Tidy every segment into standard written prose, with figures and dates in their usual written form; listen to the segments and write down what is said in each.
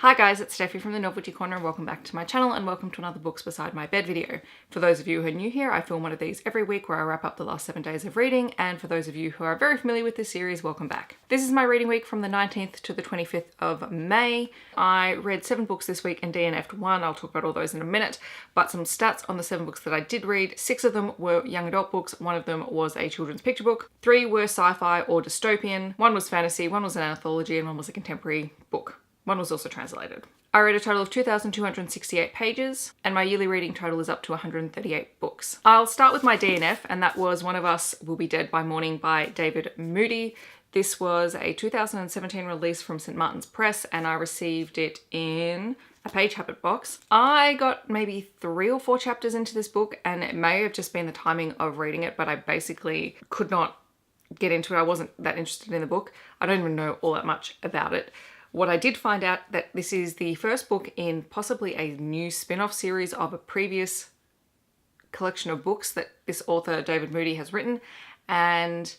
Hi guys, it's Steffi from the Novelty Corner and welcome back to my channel and welcome to another Books Beside My Bed video. For those of you who are new here, I film one of these every week where I wrap up the last 7 days of reading, and for those of you who are very familiar with this series, welcome back. This is my reading week from the 19th to the 25th of May. I read 7 books this week and DNF'd 1. I'll talk about all those in a minute, but some stats on the 7 books that I did read. 6 of them were young adult books, 1 of them was a children's picture book, 3 were sci-fi or dystopian, 1 was fantasy, 1 was an anthology, and 1 was a contemporary book. 1 was also translated. I read a total of 2,268 pages, and my yearly reading total is up to 138 books. I'll start with my DNF, and that was One of Us Will Be Dead by Morning by David Moody. This was a 2017 release from St. Martin's Press, and I received it in a page habit box. I got maybe 3 or 4 chapters into this book, and it may have just been the timing of reading it, but I basically could not get into it. I wasn't that interested in the book. I don't even know all that much about it. What I did find out that this is the first book in possibly a new spin-off series of a previous collection of books that this author David Moody has written, and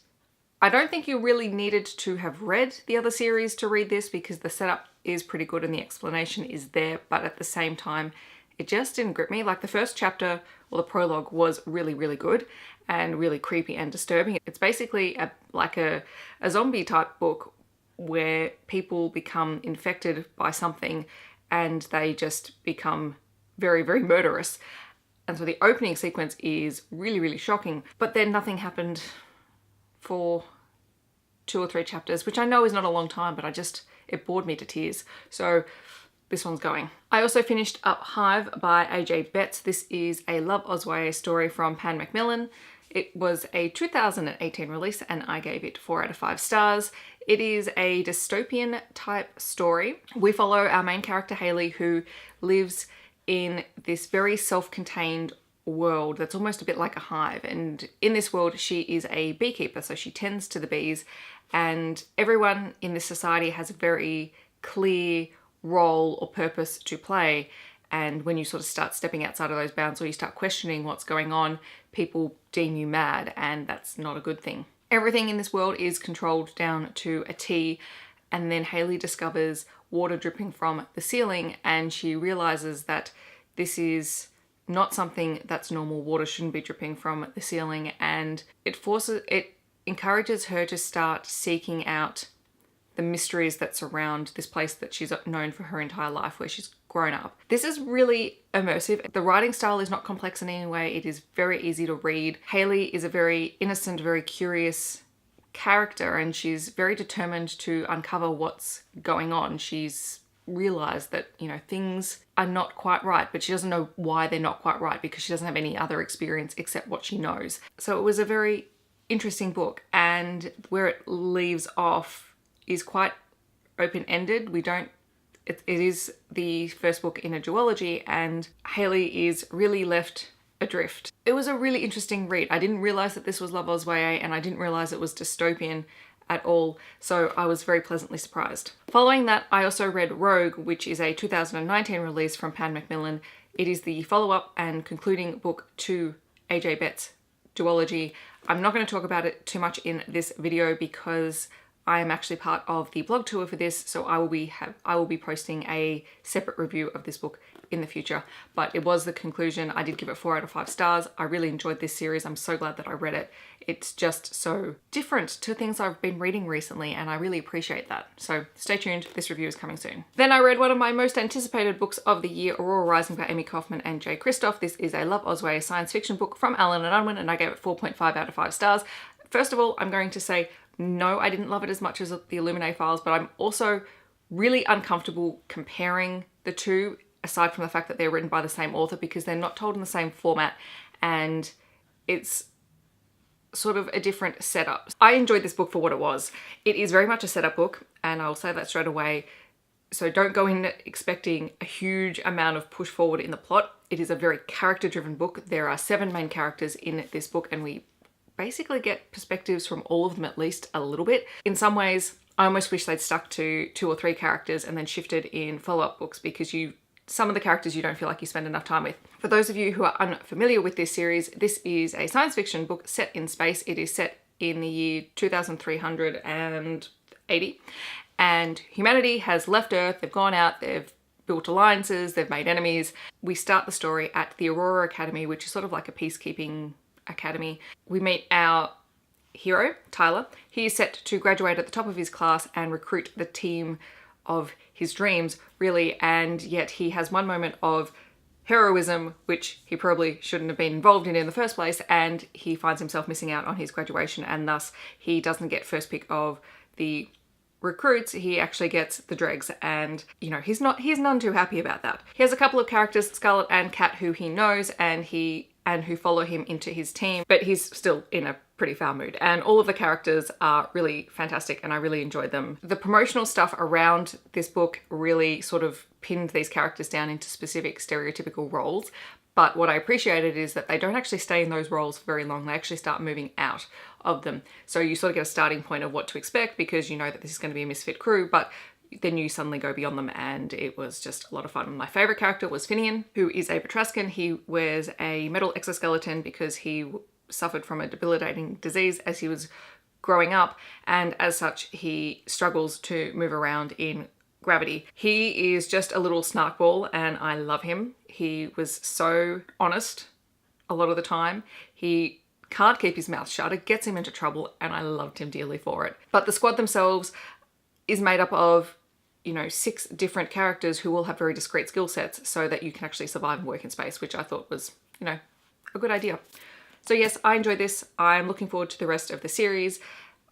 I don't think you really needed to have read the other series to read this because the setup is pretty good and the explanation is there, but at the same time it just didn't grip me. Like the first chapter or the prologue was really good and really creepy and disturbing. It's basically like a zombie type book where people become infected by something and they just become very murderous. And so the opening sequence is really shocking, but then nothing happened for 2 or 3 chapters, which I know is not a long time, but it bored me to tears. So this one's going. I also finished up Hive by AJ Betts. This is a Love Osway story from Pan Macmillan. It was a 2018 release and I gave it 4 out of 5 stars. It is a dystopian type story. We follow our main character Hayley, who lives in this very self-contained world that's almost a bit like a hive. And in this world, she is a beekeeper, so she tends to the bees, and everyone in this society has a very clear role or purpose to play. And when you sort of start stepping outside of those bounds or you start questioning what's going on, people deem you mad, and that's not a good thing. Everything in this world is controlled down to a T, and then Hayley discovers water dripping from the ceiling and she realizes that this is not something that's normal. Water shouldn't be dripping from the ceiling, and it encourages her to start seeking out the mysteries that surround this place that she's known for her entire life, where she's grown up. This is really immersive. The writing style is not complex in any way. It is very easy to read. Hayley is a very innocent, very curious character, and she's very determined to uncover what's going on. She's realized that, you know, things are not quite right, but she doesn't know why they're not quite right because she doesn't have any other experience except what she knows. So it was a very interesting book, and where it leaves off is quite open-ended. It is the first book in a duology, and Hayley is really left adrift. It was a really interesting read. I didn't realize that this was Love Osway, and I didn't realize it was dystopian at all, so I was very pleasantly surprised. Following that, I also read Rogue, which is a 2019 release from Pan Macmillan. It is the follow-up and concluding book to AJ Betts' duology. I'm not going to talk about it too much in this video because I am actually part of the blog tour for this, so I will be posting a separate review of this book in the future. But it was the conclusion. I did give it 4 out of 5 stars. I really enjoyed this series. I'm so glad that I read it. It's just so different to things I've been reading recently, and I really appreciate that. So stay tuned, this review is coming soon. Then I read one of my most anticipated books of the year, Aurora Rising by Amy Kaufman and Jay Kristoff. This is a Love Osway science fiction book from Allen & Unwin, and I gave it 4.5 out of 5 stars. First of all, I'm going to say, no, I didn't love it as much as the Illuminae Files, but I'm also really uncomfortable comparing the two, aside from the fact that they're written by the same author, because they're not told in the same format and it's sort of a different setup. I enjoyed this book for what it was. It is very much a setup book, and I'll say that straight away. So don't go in expecting a huge amount of push forward in the plot. It is a very character-driven book. There are 7 main characters in this book, and we basically get perspectives from all of them at least a little bit. In some ways, I almost wish they'd stuck to 2 or 3 characters and then shifted in follow-up books, because some of the characters you don't feel like you spend enough time with. For those of you who are unfamiliar with this series, this is a science fiction book set in space. It is set in the year 2380, and humanity has left Earth. They've gone out, they've built alliances, they've made enemies. We start the story at the Aurora Academy, which is sort of like a peacekeeping academy. We meet our hero, Tyler. He is set to graduate at the top of his class and recruit the team of his dreams, really, and yet he has one moment of heroism, which he probably shouldn't have been involved in the first place, and he finds himself missing out on his graduation, and thus he doesn't get first pick of the recruits. He actually gets the dregs, and you know, he's none too happy about that. He has a couple of characters, Scarlet and Cat, who he knows and who follow him into his team, but he's still in a pretty foul mood. And all of the characters are really fantastic and I really enjoyed them. The promotional stuff around this book really sort of pinned these characters down into specific stereotypical roles. But what I appreciated is that they don't actually stay in those roles for very long. They actually start moving out of them. So you sort of get a starting point of what to expect because you know that this is going to be a misfit crew, but then you suddenly go beyond them, and it was just a lot of fun. My favorite character was Finian, who is a Batrascan. He wears a metal exoskeleton because he suffered from a debilitating disease as he was growing up, and as such he struggles to move around in gravity. He is just a little snarkball and I love him. He was so honest a lot of the time. He can't keep his mouth shut. It gets him into trouble and I loved him dearly for it. But the squad themselves is made up of, you know, 6 different characters who all have very discrete skill sets so that you can actually survive and work in space, which I thought was, you know, a good idea. So yes, I enjoyed this. I'm looking forward to the rest of the series.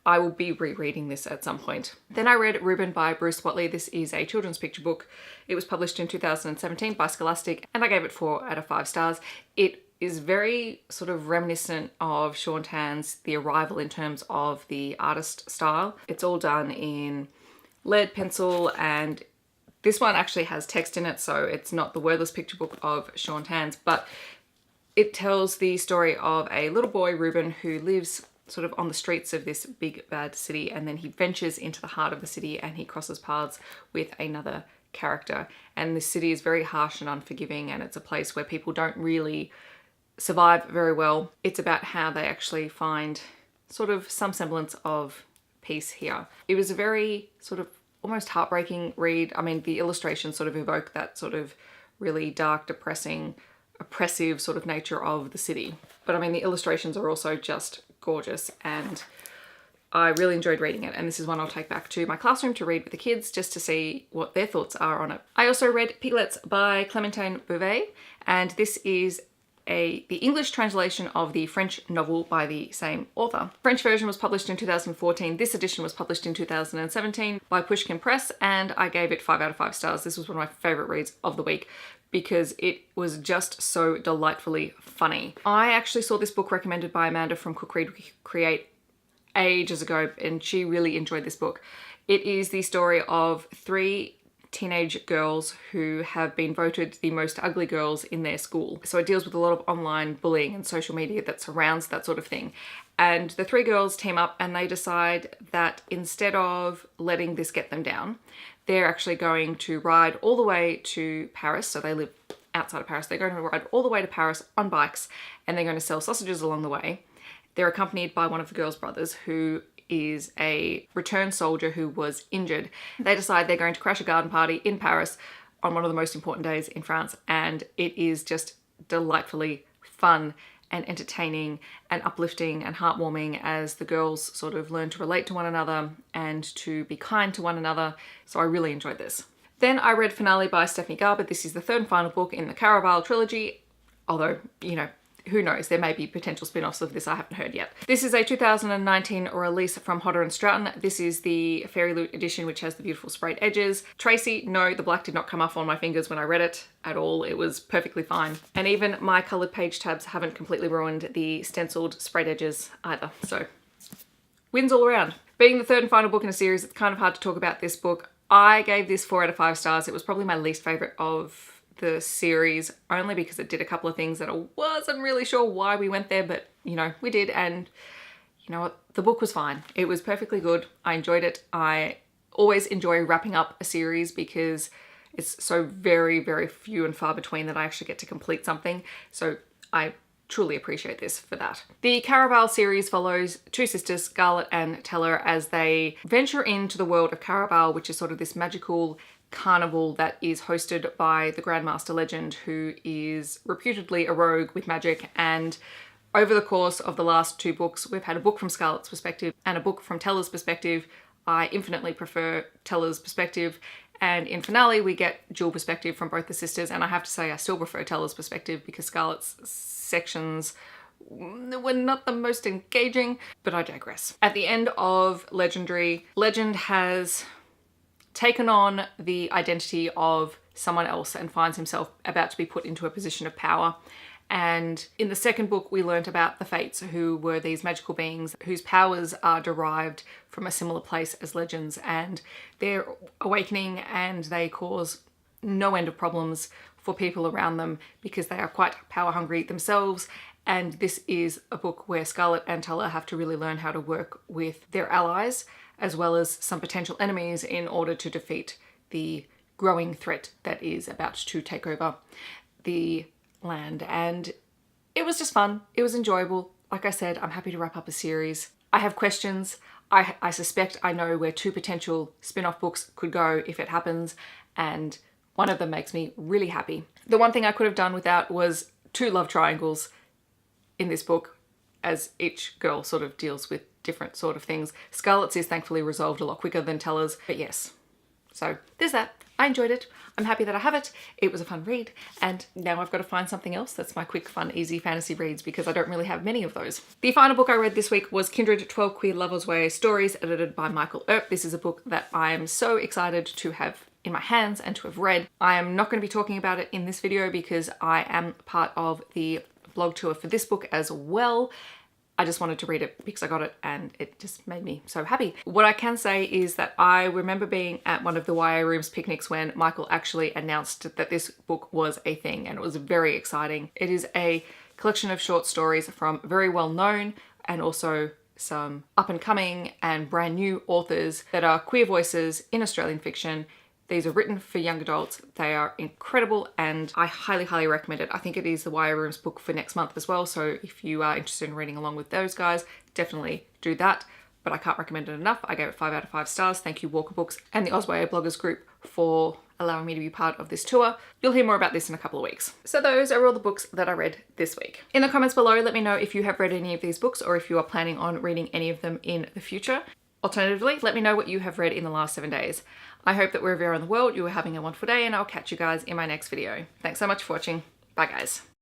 I will be rereading this at some point. Then I read Reuben by Bruce Watley. This is a children's picture book. It was published in 2017 by Scholastic and I gave it 4 out of 5 stars. It is very sort of reminiscent of Shaun Tan's The Arrival in terms of the artist style. It's all done in lead pencil, and this one actually has text in it, so it's not the wordless picture book of Shaun Tan's, but it tells the story of a little boy, Reuben, who lives sort of on the streets of this big bad city, and then he ventures into the heart of the city and he crosses paths with another character. And this city is very harsh and unforgiving, and it's a place where people don't really survive very well. It's about how they actually find sort of some semblance of peace here. It was a very sort of almost heartbreaking read. I mean, the illustrations sort of evoke that sort of really dark, depressing, oppressive sort of nature of the city. But I mean, the illustrations are also just gorgeous and I really enjoyed reading it, and this is one I'll take back to my classroom to read with the kids just to see what their thoughts are on it. I also read Piglets by Clémentine Beauvais, and this is the English translation of the French novel by the same author. The French version was published in 2014. This edition was published in 2017 by Pushkin Press, and I gave it 5 out of 5 stars. This was one of my favorite reads of the week because it was just so delightfully funny. I actually saw this book recommended by Amanda from Cook Read Create ages ago, and she really enjoyed this book. It is the story of 3 teenage girls who have been voted the most ugly girls in their school. So it deals with a lot of online bullying and social media that surrounds that sort of thing. And the 3 girls team up and they decide that instead of letting this get them down, they're actually going to ride all the way to Paris. So they live outside of Paris. They're going to ride all the way to Paris on bikes and they're going to sell sausages along the way. They're accompanied by one of the girls' brothers who is a returned soldier who was injured. They decide they're going to crash a garden party in Paris on one of the most important days in France, and it is just delightfully fun and entertaining and uplifting and heartwarming as the girls sort of learn to relate to one another and to be kind to one another. So I really enjoyed this. Then I read Finale by Stephanie Garber. This is the 3rd and final book in the Caraval trilogy, although, you know, who knows, there may be potential spin-offs of this I haven't heard yet. This is a 2019 release from Hodder and Stoughton. This is the Fairy Loot edition, which has the beautiful sprayed edges. Tracy, no, the black did not come off on my fingers when I read it at all. It was perfectly fine. And even my colored page tabs haven't completely ruined the stenciled sprayed edges either. So wins all around. Being the 3rd and final book in a series, it's kind of hard to talk about this book. I gave this 4 out of 5 stars. It was probably my least favorite of the series, only because it did a couple of things that I wasn't really sure why we went there, but you know, we did, and you know what, the book was fine. It was perfectly good. I enjoyed it. I always enjoy wrapping up a series because it's so very, very few and far between that I actually get to complete something. So I truly appreciate this for that. The Caraval series follows 2 sisters, Scarlet and Teller, as they venture into the world of Caraval, which is sort of this magical carnival that is hosted by the Grandmaster Legend, who is reputedly a rogue with magic. And over the course of the last 2 books, we've had a book from Scarlet's perspective and a book from Tella's perspective. I infinitely prefer Tella's perspective. And in finale, we get dual perspective from both the sisters. And I have to say, I still prefer Tella's perspective because Scarlet's sections were not the most engaging, but I digress. At the end of Legendary, Legend has taken on the identity of someone else and finds himself about to be put into a position of power. And in the second book, we learnt about the Fates, who were these magical beings whose powers are derived from a similar place as Legends, and they're awakening and they cause no end of problems for people around them because they are quite power hungry themselves. And this is a book where Scarlet and Tella have to really learn how to work with their allies as well as some potential enemies in order to defeat the growing threat that is about to take over the land. And it was just fun. It was enjoyable. Like I said, I'm happy to wrap up a series. I have questions. I suspect I know where 2 potential spin-off books could go if it happens, and one of them makes me really happy. The one thing I could have done without was 2 love triangles in this book, as each girl sort of deals with different sort of things. Scarlet's is thankfully resolved a lot quicker than Tella's, but yes. So there's that. I enjoyed it. I'm happy that I have it. It was a fun read, and now I've got to find something else that's my quick, fun, easy fantasy reads because I don't really have many of those. The final book I read this week was Kindred 12 Queer Lovers Way Stories, edited by Michael Earp. This is a book that I am so excited to have in my hands and to have read. I am not going to be talking about it in this video because I am part of the blog tour for this book as well. I just wanted to read it because I got it and it just made me so happy. What I can say is that I remember being at one of the YA Rooms picnics when Michael actually announced that this book was a thing, and it was very exciting. It is a collection of short stories from very well known and also some up and coming and brand new authors that are queer voices in Australian fiction. These are written for young adults. They are incredible and I highly, highly recommend it. I think it is the YA Rooms book for next month as well. So if you are interested in reading along with those guys, definitely do that. But I can't recommend it enough. I gave it 5 out of 5 stars. Thank you Walker Books and the AusYA bloggers group for allowing me to be part of this tour. You'll hear more about this in a couple of weeks. So those are all the books that I read this week. In the comments below, let me know if you have read any of these books or if you are planning on reading any of them in the future. Alternatively, let me know what you have read in the last 7 days. I hope that wherever you are in the world, you are having a wonderful day, and I'll catch you guys in my next video. Thanks so much for watching. Bye guys.